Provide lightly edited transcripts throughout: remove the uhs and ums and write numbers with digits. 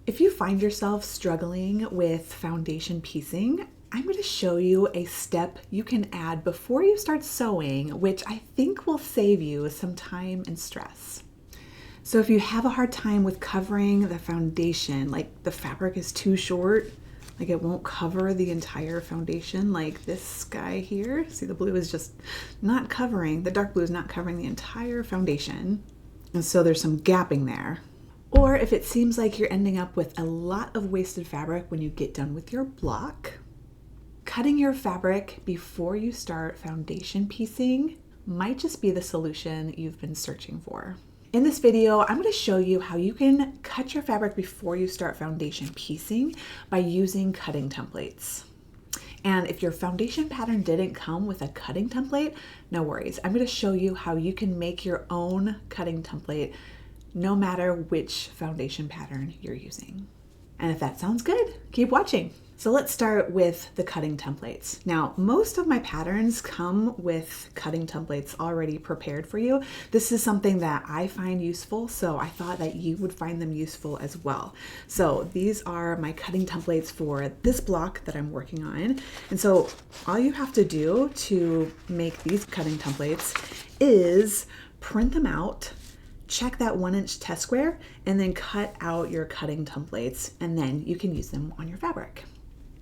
If you find yourself struggling with foundation piecing, I'm going to show you a step you can add before you start sewing, which I think will save you some time and stress. So if you have a hard time with covering the foundation, like the fabric is too short, like it won't cover the entire foundation, like this guy here, see the blue is just not covering, the dark blue is not covering the entire foundation. And so there's some gapping there. Or if it seems like you're ending up with a lot of wasted fabric when you get done with your block, cutting your fabric before you start foundation piecing might just be the solution you've been searching for. In this video, I'm going to show you how you can cut your fabric before you start foundation piecing by using cutting templates. And if your foundation pattern didn't come with a cutting template, no worries. I'm going to show you how you can make your own cutting template no matter which foundation pattern you're using. And if that sounds good, keep watching. So let's start with the cutting templates. Now, most of my patterns come with cutting templates already prepared for you. This is something that I find useful, so I thought that you would find them useful as well. So these are my cutting templates for this block that I'm working on. And so all you have to do to make these cutting templates is print them out, check that 1-inch test square, and then cut out your cutting templates, and then you can use them on your fabric.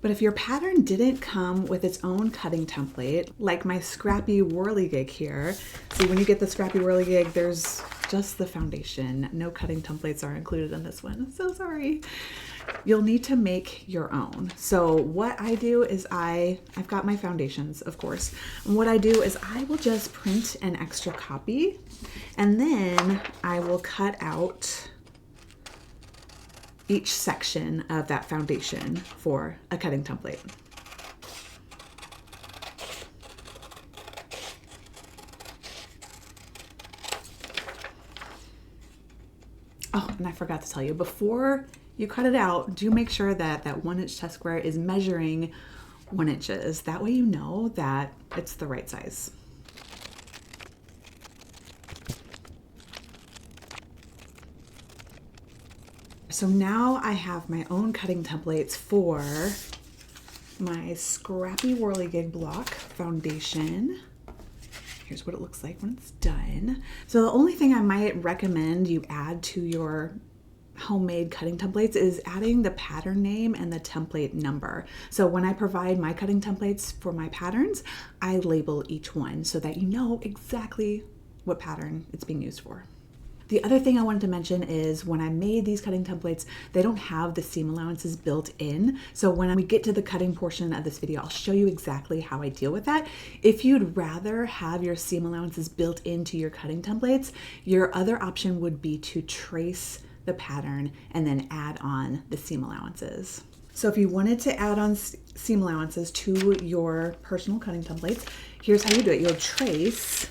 But if your pattern didn't come with its own cutting template, like my scrappy whirligig here, see when you get the scrappy whirligig, there's just the foundation. No cutting templates are included in this one. So sorry. You'll need to make your own. So what I do is I've got my foundations, of course. And what I do is I will just print an extra copy, and then I will cut out each section of that foundation for a cutting template. Oh, and I forgot to tell you, before you cut it out, do make sure that that 1-inch test square is measuring 1 inches. That way you know that it's the right size. So now I have my own cutting templates for my scrappy whirligig block foundation. Here's what it looks like when it's done. So the only thing I might recommend you add to your homemade cutting templates is adding the pattern name and the template number. So when I provide my cutting templates for my patterns, I label each one so that you know exactly what pattern it's being used for. The other thing I wanted to mention is when I made these cutting templates, they don't have the seam allowances built in. So when we get to the cutting portion of this video, I'll show you exactly how I deal with that. If you'd rather have your seam allowances built into your cutting templates, your other option would be to trace the pattern and then add on the seam allowances. So if you wanted to add on seam allowances to your personal cutting templates, here's how you do it. You'll trace.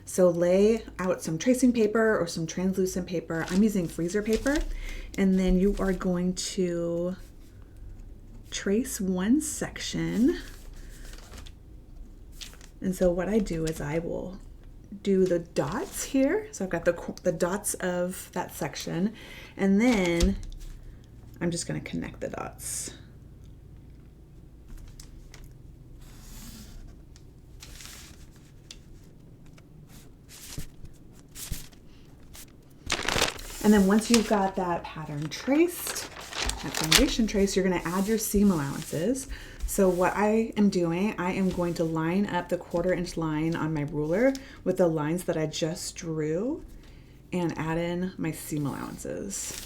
So lay out some tracing paper or some translucent paper. I'm using freezer paper. And then you are going to trace one section. And so what I do is I will do the dots here. So I've got the dots of that section. And then I'm just going to connect the dots. And then once you've got that pattern traced, that foundation traced, you're going to add your seam allowances. So what I am doing, I am going to line up the 1/4-inch line on my ruler with the lines that I just drew and add in my seam allowances.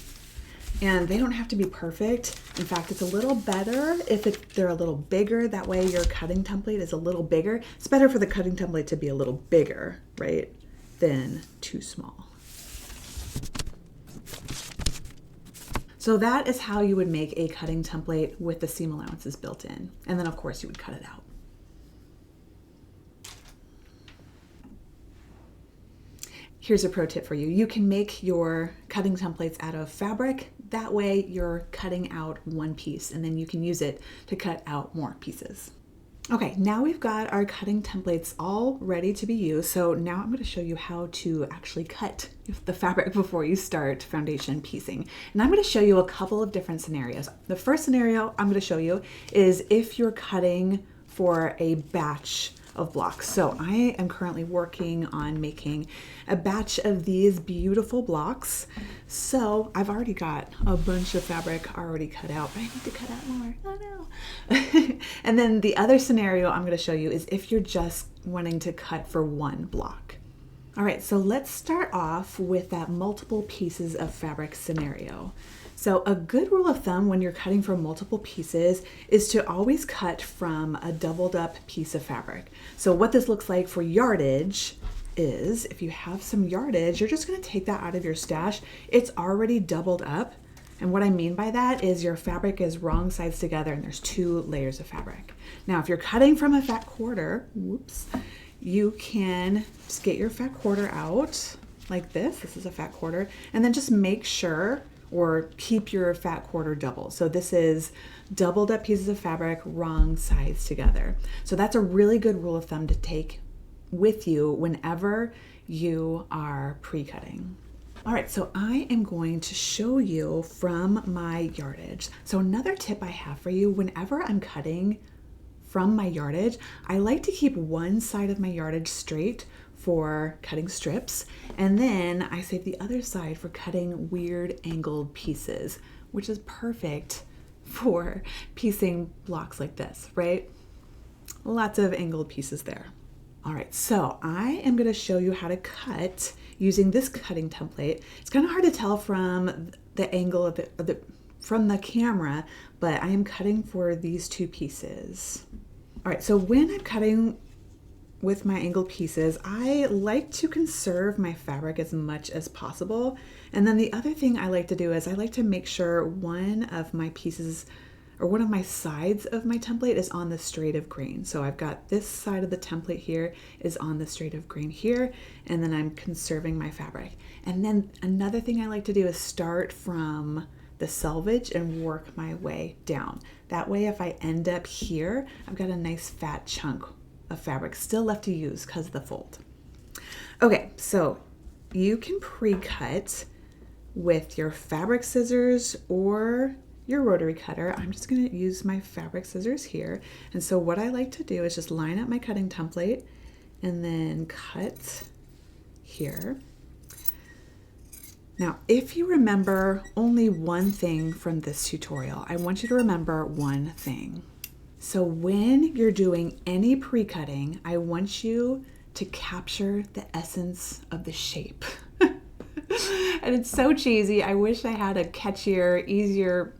And they don't have to be perfect. In fact, it's a little better if they're a little bigger. That way your cutting template is a little bigger. It's better for the cutting template to be a little bigger, right, than too small. So that is how you would make a cutting template with the seam allowances built in. And then of course you would cut it out. Here's a pro tip for you. You can make your cutting templates out of fabric. That way you're cutting out one piece and then you can use it to cut out more pieces. Okay, now we've got our cutting templates all ready to be used. So now I'm going to show you how to actually cut the fabric before you start foundation piecing. And I'm going to show you a couple of different scenarios. The first scenario I'm going to show you is if you're cutting for a batch of blocks. So I am currently working on making a batch of these beautiful blocks. So I've already got a bunch of fabric already cut out, but I need to cut out more. Oh no. And then the other scenario I'm going to show you is if you're just wanting to cut for one block. All right, so let's start off with that multiple pieces of fabric scenario. So a good rule of thumb when you're cutting for multiple pieces is to always cut from a doubled up piece of fabric. So what this looks like for yardage is if you have some yardage, you're just going to take that out of your stash. It's already doubled up. And what I mean by that is your fabric is wrong sides together and there's 2 layers of fabric. Now, if you're cutting from a fat quarter, you can just get your fat quarter out like this. This is a fat quarter. And then just make sure or keep your fat quarter double. So this is doubled up pieces of fabric, wrong sides together. So that's a really good rule of thumb to take with you whenever you are pre-cutting. All right, so I am going to show you from my yardage. So another tip I have for you, whenever I'm cutting from my yardage, I like to keep one side of my yardage straight for cutting strips, and then I save the other side for cutting weird angled pieces, which is perfect for piecing blocks like this, right? Lots of angled pieces there. All right, so I am going to show you how to cut using this cutting template. It's kind of hard to tell from the angle of from the camera, but I am cutting for these 2 pieces. All right, so when I'm cutting with my angled pieces, I like to conserve my fabric as much as possible. And then the other thing I like to do is I like to make sure one of my pieces or one of my sides of my template is on the straight of grain. So I've got this side of the template here is on the straight of grain here, and then I'm conserving my fabric. And then another thing I like to do is start from the selvage and work my way down. That way, if I end up here, I've got a nice fat chunk of fabric still left to use because of the fold. Okay, so you can pre-cut with your fabric scissors or your rotary cutter. I'm just going to use my fabric scissors here. And so what I like to do is just line up my cutting template and then cut here. Now, if you remember only one thing from this tutorial, I want you to remember one thing. So when you're doing any pre-cutting, I want you to capture the essence of the shape. And it's so cheesy. I wish I had a catchier, easier,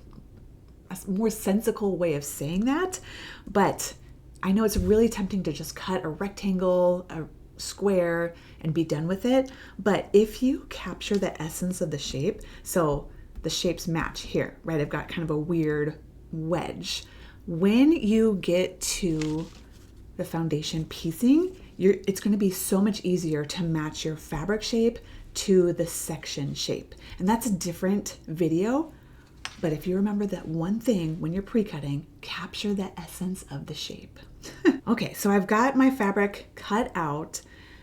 a more sensical way of saying that, but I know it's really tempting to just cut a rectangle, a square, and be done with it. But if you capture the essence of the shape, so the shapes match here, right? I've got kind of a weird wedge. When you get to the foundation piecing, it's going to be so much easier to match your fabric shape to the section shape. And that's a different video. But if you remember that one thing when you're pre-cutting, capture the essence of the shape. Okay, so I've got my fabric cut out.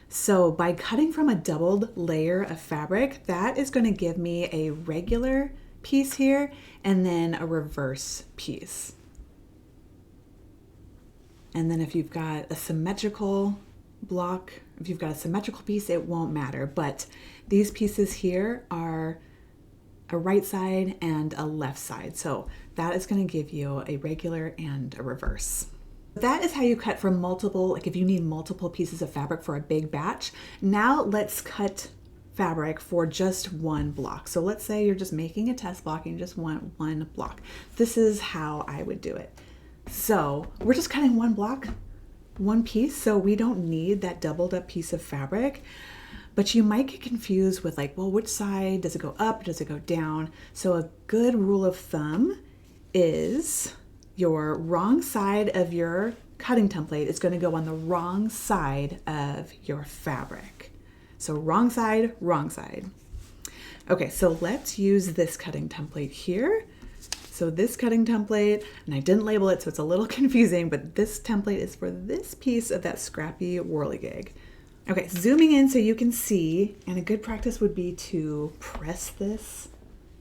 So by cutting from a doubled layer of fabric, that is going to give me a regular piece here and then a reverse piece. And then if you've got a symmetrical block, if you've got a symmetrical piece, it won't matter. But these pieces here are a right side and a left side. So that is going to give you a regular and a reverse. That is how you cut from multiple, like if you need multiple pieces of fabric for a big batch. Now let's cut fabric for just one block. So let's say you're just making a test block and you just want one block. This is how I would do it. So we're just cutting one block, one piece, so we don't need that doubled up piece of fabric. But you might get confused with like, well, which side does it go up? Does it go down? So a good rule of thumb is your wrong side of your cutting template is going to go on the wrong side of your fabric. So wrong side, wrong side. Okay, so let's use this cutting template here. So this cutting template, and I didn't label it so it's a little confusing, but this template is for this piece of that scrappy whirligig. Okay, zooming in so you can see, and a good practice would be to press this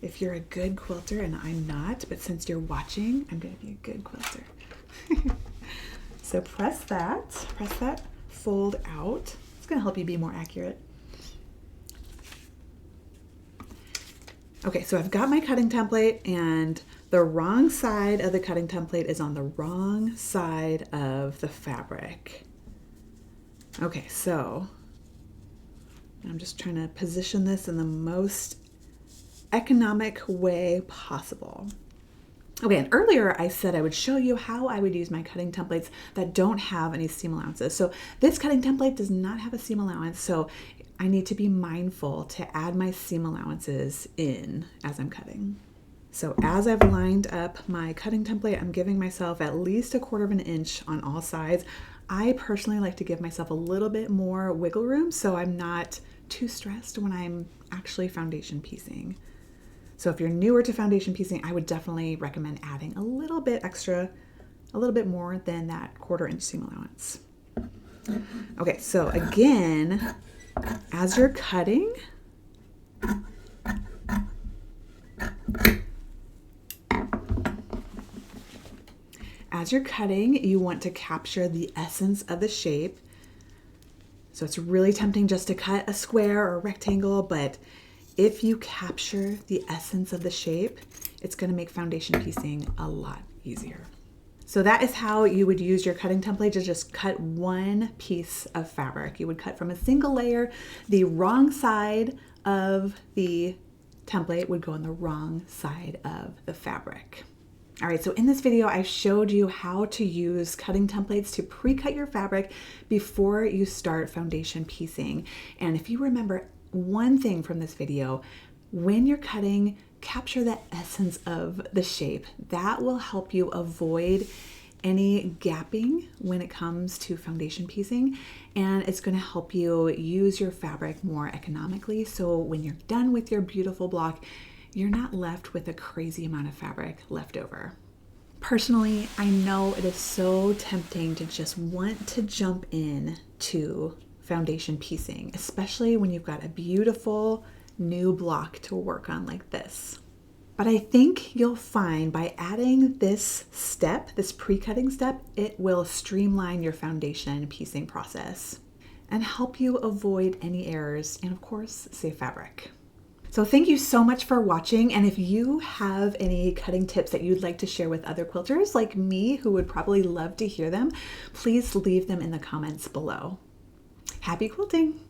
if you're a good quilter, and I'm not, but since you're watching, I'm gonna be a good quilter. So press that, fold out. It's gonna help you be more accurate. Okay, so I've got my cutting template, and the wrong side of the cutting template is on the wrong side of the fabric. Okay, so I'm just trying to position this in the most economic way possible. Okay, and earlier I said I would show you how I would use my cutting templates that don't have any seam allowances. So this cutting template does not have a seam allowance, so I need to be mindful to add my seam allowances in as I'm cutting. So as I've lined up my cutting template, I'm giving myself at least 1/4 of an inch on all sides. I personally like to give myself a little bit more wiggle room so I'm not too stressed when I'm actually foundation piecing. So if you're newer to foundation piecing, I would definitely recommend adding a little bit extra, a little bit more than that 1/4 inch seam allowance. Okay, so again, as you're cutting, you want to capture the essence of the shape. So it's really tempting just to cut a square or a rectangle, but if you capture the essence of the shape, it's going to make foundation piecing a lot easier. So that is how you would use your cutting template to just cut one piece of fabric. You would cut from a single layer. The wrong side of the template would go on the wrong side of the fabric. All right, so in this video, I showed you how to use cutting templates to pre-cut your fabric before you start foundation piecing. And if you remember one thing from this video, when you're cutting, capture the essence of the shape. That will help you avoid any gapping when it comes to foundation piecing, and it's going to help you use your fabric more economically. So when you're done with your beautiful block, you're not left with a crazy amount of fabric left over. Personally, I know it is so tempting to just want to jump in to foundation piecing, especially when you've got a beautiful new block to work on like this. But I think you'll find by adding this step, this pre-cutting step, it will streamline your foundation piecing process and help you avoid any errors and of course, save fabric. So thank you so much for watching. And if you have any cutting tips that you'd like to share with other quilters like me who would probably love to hear them, please leave them in the comments below. Happy quilting!